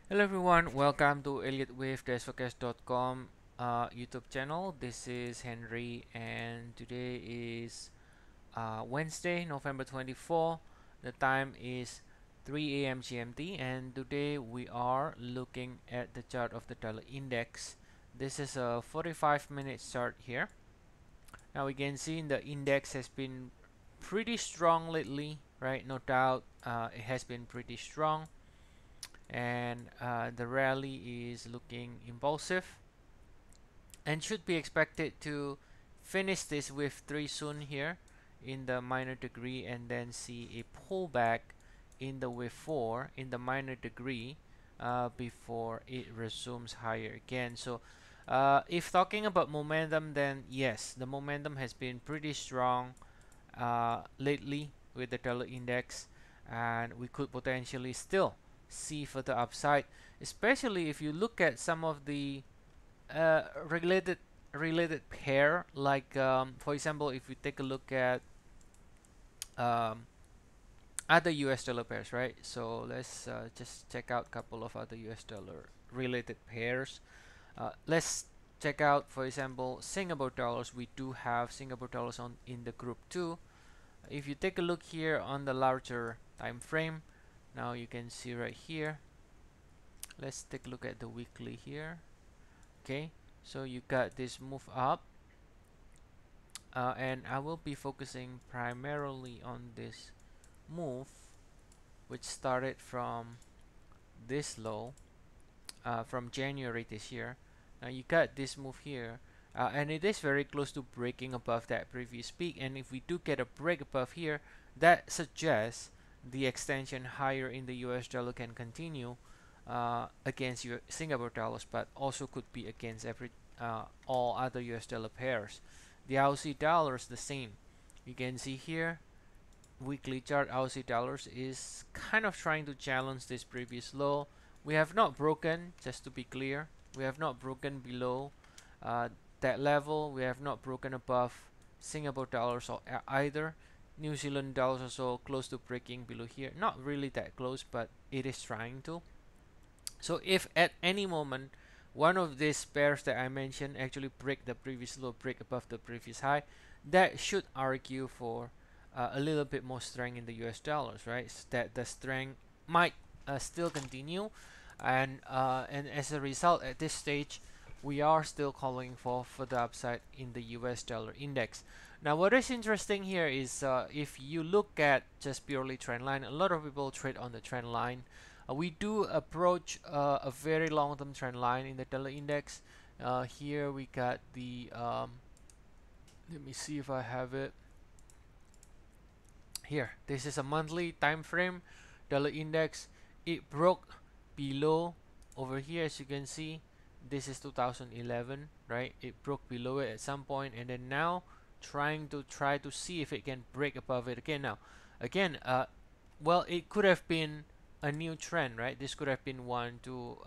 Hello everyone, welcome to Elliott Wave Forecast.com YouTube channel. This is Henry and today is Wednesday, November 24. The time is 3 a.m. GMT and today we are looking at the chart of the dollar index. This is a 45-minute chart here. Now we can see the index has been pretty strong lately, right? No doubt it has been pretty strong and the rally is looking impulsive and should be expected to finish this with 3 soon here in the minor degree and then see a pullback in the wave 4 in the minor degree before it resumes higher again. So if talking about momentum, then yes, the momentum has been pretty strong lately with the dollar index, and we could potentially still see further upside, especially if you look at some of the related pair, like for example, if we take a look at um, other US dollar pairs, right? So let's just check out a couple of other US dollar related pairs. Let's check out, for example, Singapore dollars. We do have Singapore dollars on in the group 2. If you take a look here on the larger time frame, now you can see right here. Let's take a look at the weekly here. Okay, so you got this move up, and I will be focusing primarily on this move, which started from this low from January this year. Now you got this move here, and it is very close to breaking above that previous peak, and if we do get a break above here, that suggests the extension higher in the US dollar can continue against Singapore dollars, but also could be against all other US dollar pairs. The Aussie dollars the same. You can see here weekly chart Aussie dollars is kind of trying to challenge this previous low. We have not broken, just to be clear, we have not broken below that level. We have not broken above Singapore dollars or either. New Zealand dollars also close to breaking below here. Not really that close, but it is trying to. So if at any moment one of these pairs that I mentioned actually break the previous low, break above the previous high, that should argue for a little bit more strength in the US dollars, right? That the strength might still continue, and as a result, at this stage, we are still calling for further upside in the US dollar index. Now, what is interesting here is if you look at just purely trend line, a lot of people trade on the trend line. We do approach a very long-term trend line in the dollar index. Here we got the let me see if I have it here. This is a monthly time frame dollar index. It broke below over here, as you can see. This is 2011, right? It broke below it at some point, and then now trying to see if it can break above it again. Now again, well, it could have been a new trend, right? This could have been one to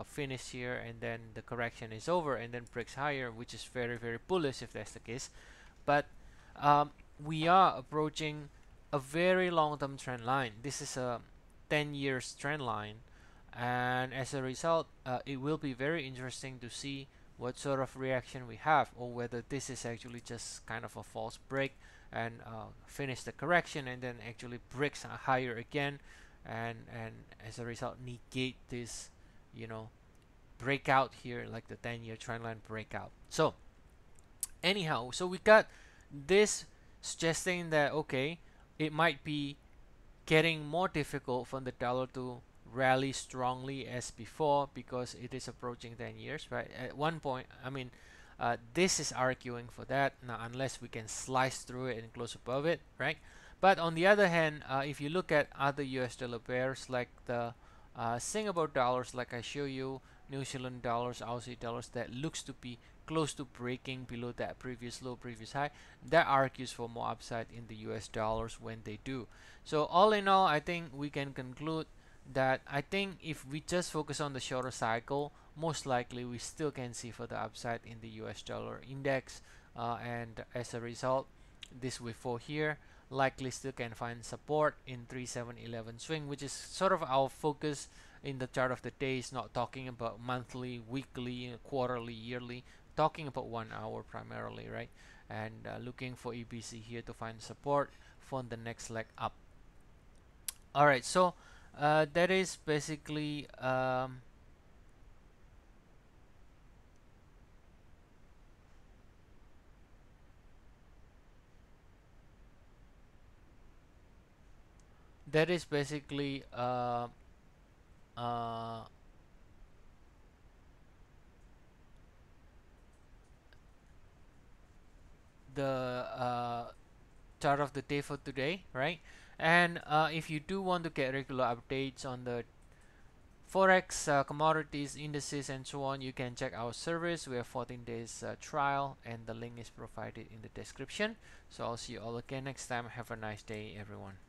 finish here and then the correction is over and then breaks higher, which is very, very bullish if that's the case. But we are approaching a very long-term trend line. This is a 10 years trend line, and as a result, it will be very interesting to see what sort of reaction we have, or whether this is actually just kind of a false break and finish the correction and then actually breaks higher again, and as a result negate this, breakout here, like the 10-year trend line breakout. So anyhow, so we got this suggesting that okay, it might be getting more difficult for the dollar to rally strongly as before because it is approaching 10 years, right? At one point, I mean, this is arguing for that. Now, unless we can slice through it and close above it, right? But on the other hand, if you look at other US dollar pairs like the Singapore dollars, like I show you, New Zealand dollars, Aussie dollars, that looks to be close to breaking below that previous low, previous high, that argues for more upside in the US dollars when they do. So all in all, I think we can conclude that I think if we just focus on the shorter cycle, most likely we still can see further upside in the US dollar index, and as a result, this wave 4 here likely still can find support in 3711 swing, which is sort of our focus in the chart of the day is not talking about monthly, weekly, quarterly, yearly, talking about 1 hour primarily, right? And looking for EBC here to find support for the next leg up. All right, so that is basically that is basically uh, the chart of the day for today, right? And if you do want to get regular updates on the Forex, commodities, indices, and so on, you can check our service. We have 14 days trial, and the link is provided in the description. So I'll see you all again next time. Have a nice day, everyone.